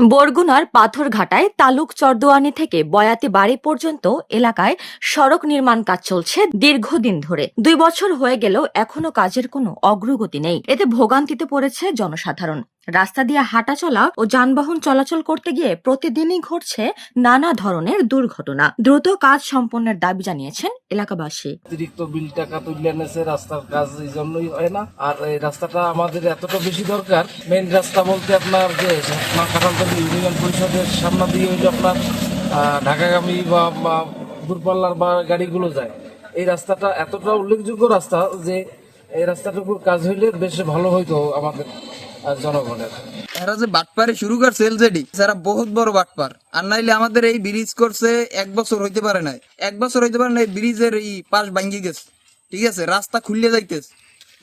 বরগুনার পাথরঘাটায় তালুক চরদোয়ানি থেকে বয়াতি বাড়ি পর্যন্ত এলাকায় সড়ক নির্মাণ কাজ চলছে দীর্ঘদিন ধরে। 2 বছর হয়ে গেলেও এখনো কাজের কোনো অগ্রগতি নেই। এতে ভোগান্তিতে পড়েছে জনসাধারণ। রাস্তা দিয়ে হাঁটা চলা ও যানবাহন চলাচল করতে গিয়ে প্রতিদিনই ঘটছে নানা ধরনের দুর্ঘটনা। দ্রুত কাজ সম্পন্নের দাবি জানিয়েছেন এলাকাবাসী। অতিরিক্ত বিল টাকা তুলে এনেছে, রাস্তার কাজ এই জন্যই হয় না। আর এই রাস্তাটা আমাদের এতটা বেশি দরকার। মেইন রাস্তা বলতে আপনার যে কাঁঠালতলী ইউনিয়ন পরিষদের সামনে দিয়ে হইলে আপনার ঢাকাগামী বা দূরপাল্লার বা গাড়িগুলো যায়। এই রাস্তাটা এতটা উল্লেখযোগ্য রাস্তা যে এই রাস্তাটুকুর কাজ হইলে বেশ ভালো হইতো আমাদের জনগণের। এরা যে বাটপারে শুরু করছে এলজেডি, যারা বহুত বড় বাটপার। আর নাইলে আমাদের এই ব্রিজ করছে 1 বছর হইতে পারে নাই, 1 বছর হইতে পারে নাই, ব্রিজের এই পাশ ভাঙ্গি গেছে, ঠিক আছে, রাস্তা খুললে যাইতেছে,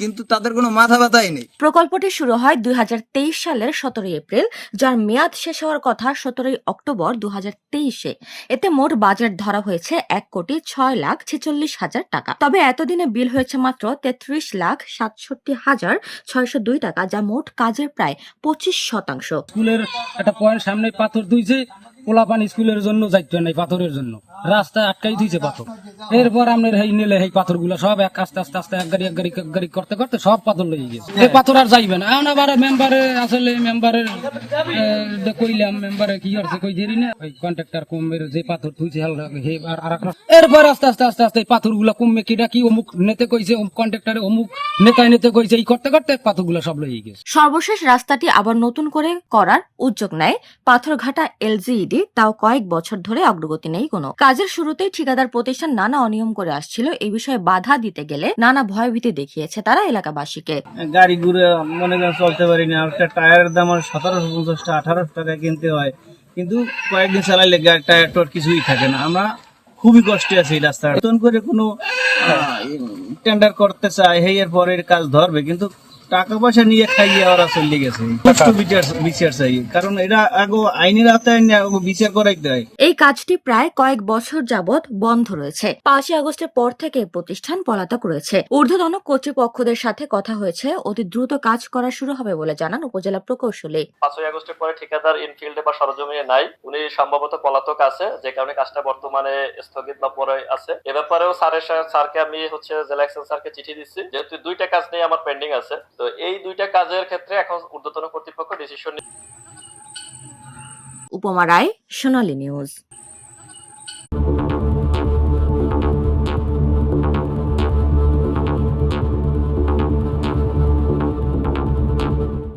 কিন্তু তাদের কোনো মাথা ব্যথাই নেই। প্রকল্পটি শুরু হয় 2023 সালের 17 এপ্রিল, যার মেয়াদ শেষ হওয়ার কথা 17 অক্টোবর 2023-এ। এতে মোট বাজেট ধরা হয়েছে 1,06,46,000 টাকা। তবে এতদিনে বিল হয়েছে মাত্র 33,67,602 টাকা, যা মোট কাজের প্রায় 25%। স্কুলের একটা পয়েন্ট সামনে পাথর ধুইছে, পোলাপান স্কুলের জন্য যাইতো নাই, পাথরের জন্য রাস্তা আটকাই দিয়েছে পাথর। এরপর আপনার এই নিলে এই পাথর গুলা সব এক আস্তে আস্তে আস্তে এক গাড়ি করতে করতে সব পাথর লেগে গেছে। এই পাথর আর যাইবে না। এখন আবার মেম্বারে আসলে মেম্বারের কইলাম, মেম্বারে কি করছে কই দেরি না, ওই কন্ট্রাক্টর কমের যে পাথর ধুইছে এরপর আস্তে আস্তে আস্তে আস্তে পাথর গুলা কমবে কিনা কি অমুক নেতে কইছে, কন্ট্রাক্টরে অমুক নেতায় নেতে কইছে, এই করতে করতে পাথর গুলা সব লেগে গেছে। সর্বশেষ রাস্তাটি আবার নতুন করে করার উদ্যোগ নেয় পাথরঘাটা এলজিইডি, তাও কয়েক বছর ধরে অগ্রগতি নেই কোনো। কাজের শুরুতেই ঠিকাদার প্রতিষ্ঠান নানা অনিয়ম করে আসছিল। এই বিষয়ে বাধা দিতে গেলে নানা ভয়ভীতি দেখিয়েছে তারা এলাকাবাসীকে। গাড়ি ঘুরে মনে করেন চলতে পারি না, একটা টায়ারের দাম 1750 টাকা 1800 টাকায় কিনতে হয়, কিন্তু কয়েকদিন চালাইলে গাড়ি টায়ার টোর কিছুই থাকে না। আমরা খুবই কষ্টে আছি এই রাস্তা। নতুন করে কোনো টেন্ডার করতে চায়, এর পরের কাজ ধরবে, কিন্তু টাকা পয়সা নিয়ে খাইয়ে ওরা চলে গেছে। বিচার চাই, কারণ এটা আগে আইনের আওতায় বিচার করাইতে হয়। এই কাজটি প্রায় কয়েক বছর যাবৎ বন্ধ রয়েছে। 5 আগস্টের পর থেকে প্রতিষ্ঠান পলাতক রয়েছে। ঊর্ধ্বতন কর্তৃপক্ষদের সাথে কথা হয়েছে, অতি দ্রুত কাজ করা শুরু হবে বলে জানান উপজেলা প্রকৌশলী। 5 আগস্টের পরে ঠিকাদার ইনফিল্ডে বা সরজমিনে নাই, উনি সম্ভবত পলাতক আছে, যে কারণে কাজটা বর্তমানে স্থগিত বা পরে আছে। এ ব্যাপারেও স্যারকে আমি জেলা এক্সেল স্যারকে চিঠি দিচ্ছি, যেহেতু 2টা কাজ নিয়ে আমার পেন্ডিং আছে। তো এই 2টা কাজের ক্ষেত্রে এখন ঊর্ধ্বতন কর্তৃপক্ষ ডিসিশন। উপমা রায়, সোনালী নিউজ।